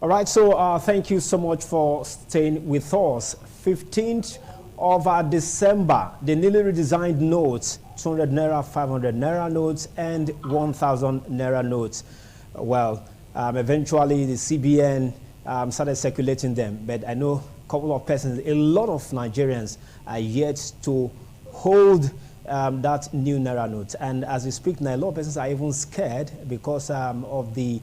All right, so thank you so much for staying with us. 15th of December, the newly redesigned notes, 200 naira, 500 naira notes, and 1,000 naira notes. Well, eventually the CBN started circulating them, but I know a couple of persons, a lot of Nigerians are yet to hold that new naira note. And as we speak now, a lot of persons are even scared because of the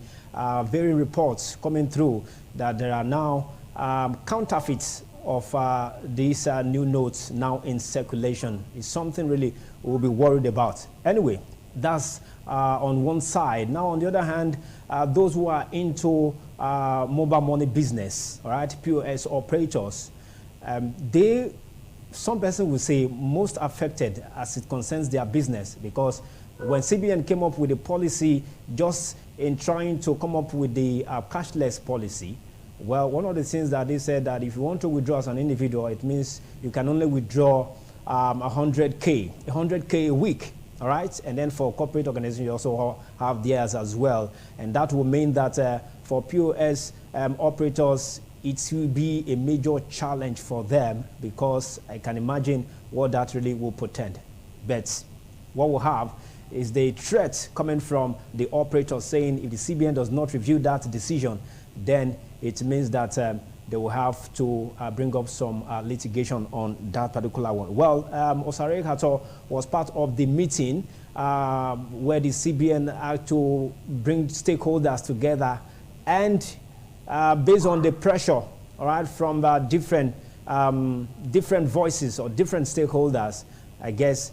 very reports coming through that there are now counterfeits of these new notes now in circulation. It's something really we'll be worried about. Anyway, that's on one side. Now, on the other hand, those who are into mobile money business, all right, PoS operators, some person will say most affected as it concerns their business, because when CBN came up with a policy just in trying to come up with the cashless policy, well, one of the things that they said that if you want to withdraw as an individual, it means you can only withdraw 100K a week, all right? And then for corporate organizations, you also have theirs as well. And that will mean that for POS operators, it will be a major challenge for them, because I can imagine what that really will portend. But what we'll have is the threat coming from the operators saying if the CBN does not review that decision, then it means that they will have to bring up some litigation on that particular one. Well, Osare Hato was part of the meeting where the CBN had to bring stakeholders together, and based on the pressure, all right, from different voices or different stakeholders, I guess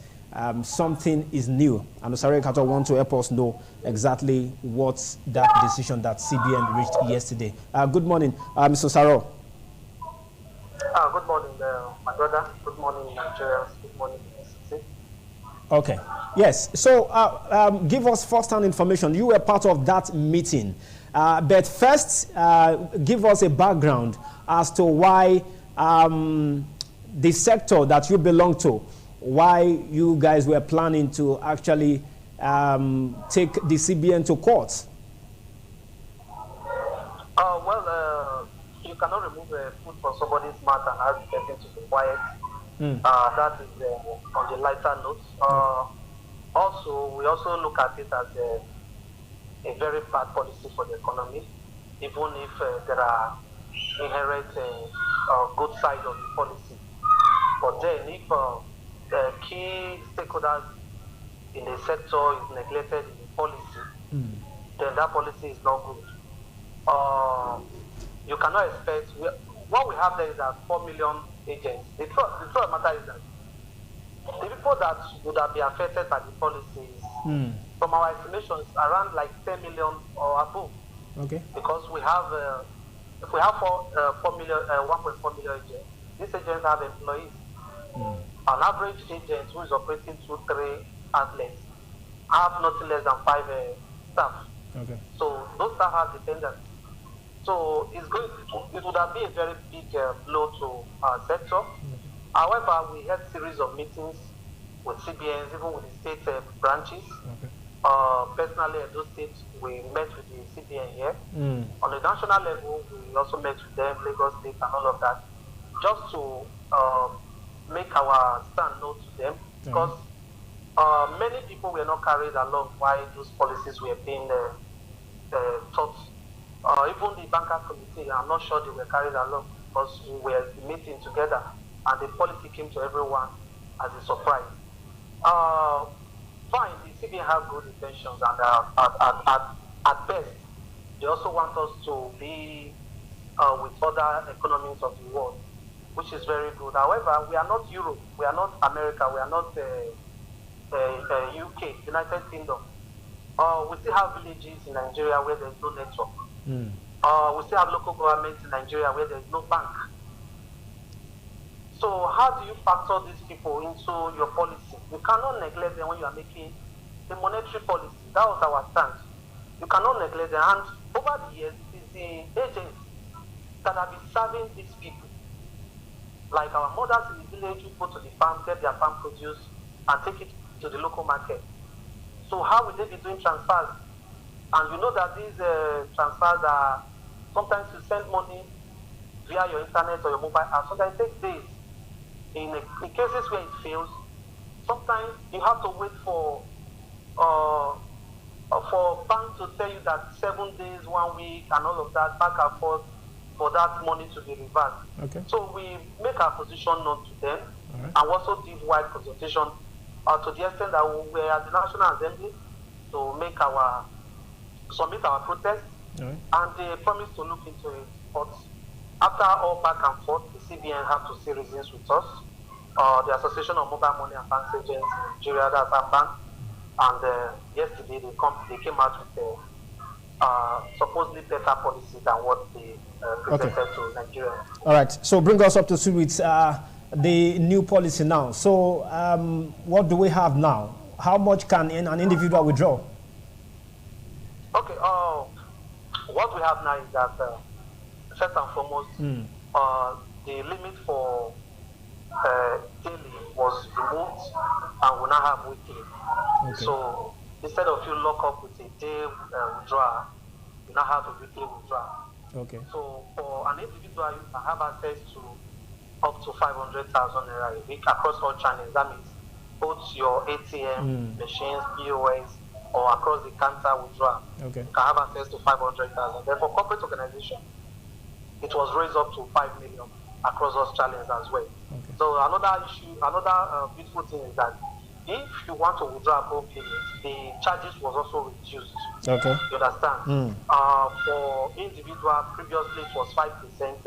something is new. And Osare Kato wants to help us know exactly what's that decision that CBN reached yesterday. Good morning, Mr. Saro. Good morning, my brother. Good morning, Nigerians. Good morning, City. Okay. Yes. So give us first-hand information. You were part of that meeting. But first, give us a background as to why the sector that you belong to, why you guys were planning to actually take the CBN to court. You cannot remove food from somebody's mouth and ask the person to be quiet. That is on the lighter note. Also, we also look at it as a very bad policy for the economy, even if there are inherent good sides of the policy. But then, if the key stakeholders in the sector is neglected in the policy, then that policy is not good. You cannot expect, what we have there is that 4 million agents. The truth of the matter is that the people that would have been affected by the policies, from our estimations, around like 10 million or above. Okay. Because we have, if we have 1.4 million agents, these agents have employees. An average agent who is operating 2-3 outlets have nothing less than 5 staff. Okay. So those staff are dependent. So it would have been a very big blow to our sector. However, we had a series of meetings with CBNs, even with the state branches. Personally, at those states, we met with the CBN here. On the national level, we also met with them, Lagos State and all of that, just to make our stand known to them. Because many people were not carried along while those policies were being taught. Even the bankers committee, I'm not sure they were carried along, because we were meeting together and the policy came to everyone as a surprise. Fine, the CBN have good intentions, and at best, they also want us to be with other economies of the world, which is very good. However, we are not Europe, we are not America, we are not UK, United Kingdom. We still have villages in Nigeria where there is no network. We still have local governments in Nigeria where there is no bank. So how do you factor these people into your policy? You cannot neglect them when you are making the monetary policy. That was our stance. You cannot neglect them. And over the years, it is the agents that have been serving these people. Like our mothers in the village who go to the farm, get their farm produce, and take it to the local market. So how will they be doing transfers? And you know that these transfers are Sometimes you send money via your internet or your mobile app. Sometimes it takes days. In cases where it fails, sometimes you have to wait for bank to tell you that 7 days, 1 week, and all of that, back and forth, for that money to be reversed. Okay. So we make our position known to them, right, and also give wide consultation to the extent that we are at the National Assembly to submit our protest, right, and they promised to look into it. But after all back and forth, the CBN have to see reasons with us. The Association of Mobile Money and Bank Agents in Nigeria, that's our bank, and yesterday they came out with supposedly better policy than what they presented to Nigeria. All right. So bring us up to speed with the new policy now. So what do we have now? How much can an individual withdraw? Okay. What we have now is that first and foremost, the limit for daily was removed, and we now have weekly. Okay. So instead of you lock up with a day withdrawal, you now have a weekly withdrawal. Okay. So for an individual, you can have access to up to 500,000 naira a week across all channels. That means both your ATM machines, POS, or across the counter withdrawal. Okay. You can have access to 500,000. Then for corporate organization, it was raised up to 5 million across those channels as well. Okay. So another beautiful thing is that if you want to withdraw above limit, the charges was also reduced. Okay. You understand? For individual, previously it was 5%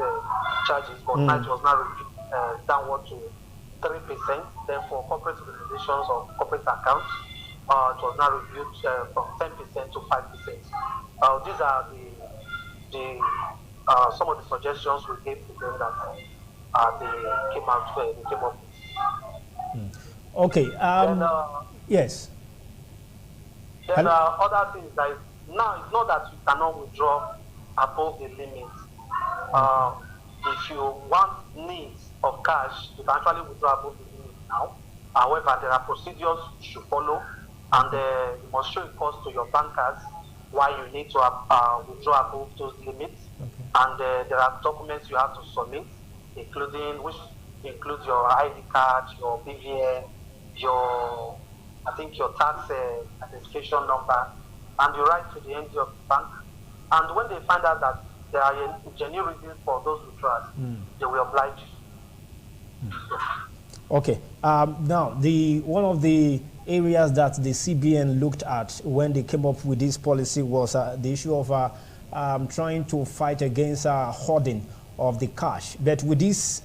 charges, but now it was now reduced downward to 3%. Then for corporate organizations or corporate accounts, it was now reduced from 10% to 5%. These are some of the suggestions we gave to them that they came up with. Okay. Yes. Then other things that now it's not that you cannot withdraw above the limit. If you want needs of cash, you can actually withdraw above the limit now. However, there are procedures you should follow, and you must show a cost to your bankers why you need to withdraw above those limits. Okay. And there are documents you have to submit, which includes your ID card, your BVN, your tax identification number, and you write to the MD of the bank. And when they find out that there are genuine reasons for those withdrawals, they will oblige you. Okay. Now, one of the areas that the CBN looked at when they came up with this policy was the issue of trying to fight against hoarding of the cash. But with this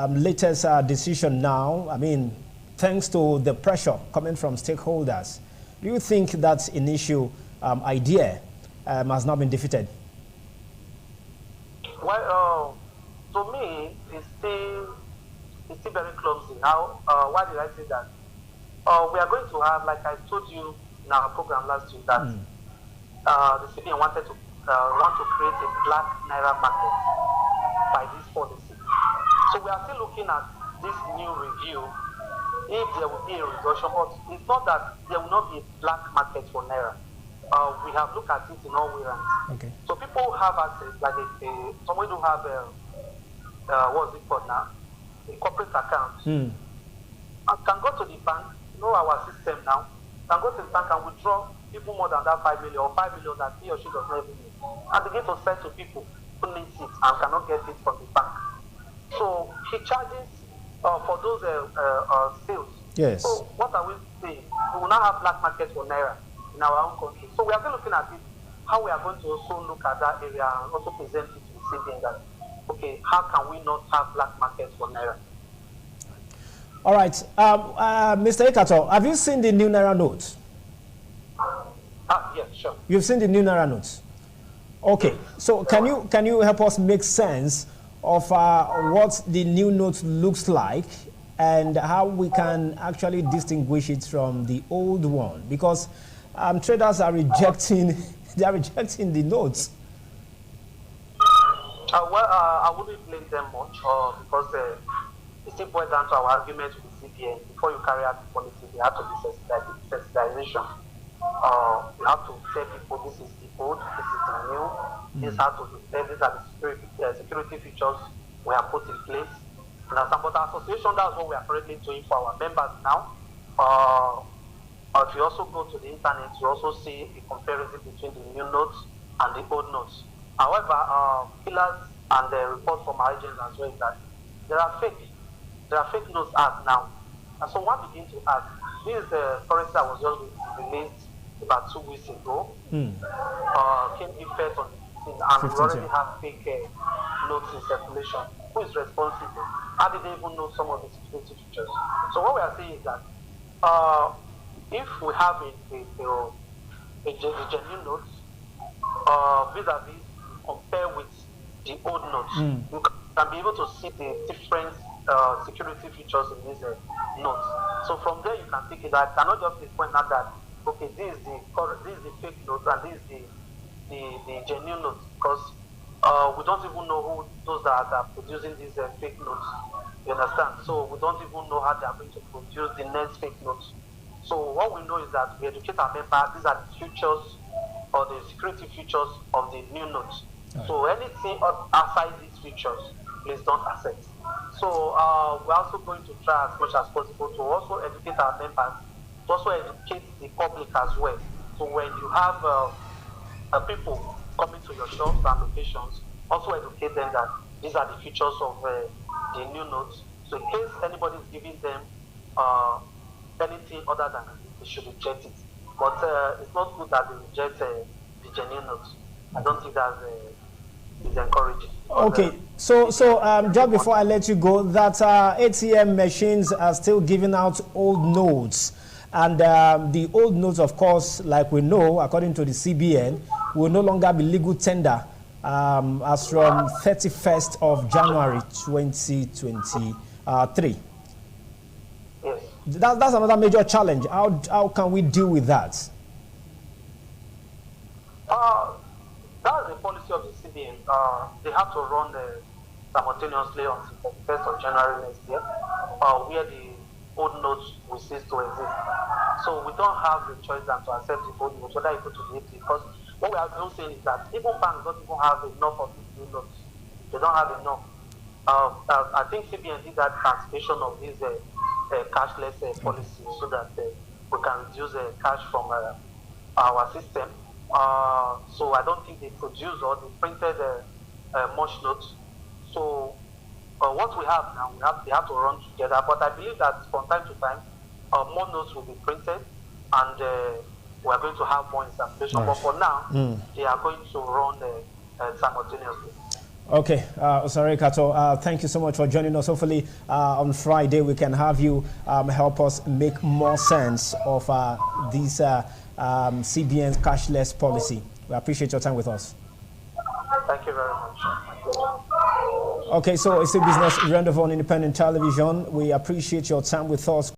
latest decision now, I mean, thanks to the pressure coming from stakeholders, do you think that initial idea has not been defeated? Well, to me, it's still very clumsy. Now, why did I say that? We are going to have, like I told you in our program last week, that the CBN want to create a black naira market by this policy. So we are still looking at this new review, if there will be a reduction, but it's not that there will not be a black market for naira. We have looked at it in all ways. Okay. So people have access, like someone who have what's it called now, a corporate account, and can go to the bank, our system now, can go to the bank and withdraw even more than that 5 million or 5 million that he or she does not even need, and begin to sell to people who need it and cannot get it from the bank. So he charges for those sales. Yes. So what are we saying? We will now have black market for naira in our own country. So we are still looking at it, how we are going to also look at that area and also present it to the CBN that, okay, how can we not have black markets for naira? All right. Mr. Ekato, have you seen the new naira notes? Yes, sure. You've seen the new naira notes? Okay. So can you help us make sense of what the new note looks like and how we can actually distinguish it from the old one? Because traders are rejecting the notes. I wouldn't blame them much because it's still boiled down to our argument with the CBN. Before you carry out the policy, there have to be sensitization. You have to tell people this is the old, this is the new, these are the security features we have put in place. But the association, that's what we are currently doing for our members now. If you also go to the internet, you also see a comparison between the new notes and the old notes. However, pillars and the reports from our agents as well is that there are fake notes out now. And so one begins to ask, this is the currency that was just released about 2 weeks ago, came effect on the 15th, and we already have fake notes in circulation. Who is responsible? How did they even know some of the security features? So what we are saying is that if we have a genuine notes, vis-a-vis compare with the old notes, you can be able to see the different security features in these notes. So from there you can take it that cannot just be pointed out that okay, this is the fake note and this is the genuine note, because we don't even know who those that are producing these fake notes. You understand? So we don't even know how they are going to produce the next fake notes. So what we know is that we educate our members. These are the features or the security features of the new notes. Right. So anything outside these features, please don't accept. So we're also going to try as much as possible to also educate our members, to also educate the public as well. So when you have people coming to your shops and locations, also educate them that these are the features of the new notes. So in case anybody is giving them anything other than they should reject it. But it's not good that they reject the genuine notes. I don't think that is encouraging. Okay, so just before I let you go, that ATM machines are still giving out old notes. And the old notes, of course, like we know, according to the CBN, will no longer be legal tender as from 31st of January 2023. Yes. That's another major challenge. How can we deal with that? That is the policy of the CBN. They have to run simultaneously until the 1st of January next year, where the old notes will cease to exist. So we don't have the choice than to accept the old notes, whether you go to the ATM, because what we are also saying is that even banks don't even have enough of these new notes. They don't have enough. I think CBN did that transmission of these cashless policy so that we can reduce cash from our system. So I don't think they produced or they printed much notes. So what we have now, they have to run together. But I believe that from time to time, more notes will be printed and we are going to have more in circulation. But for now, they are going to run simultaneously. Okay, Osare Kato, thank you so much for joining us. Hopefully on Friday we can have you help us make more sense of this CBN's cashless policy. We appreciate your time with us. Thank you very much. Okay, so it's a business rendezvous on Independent Television. We appreciate your time with us.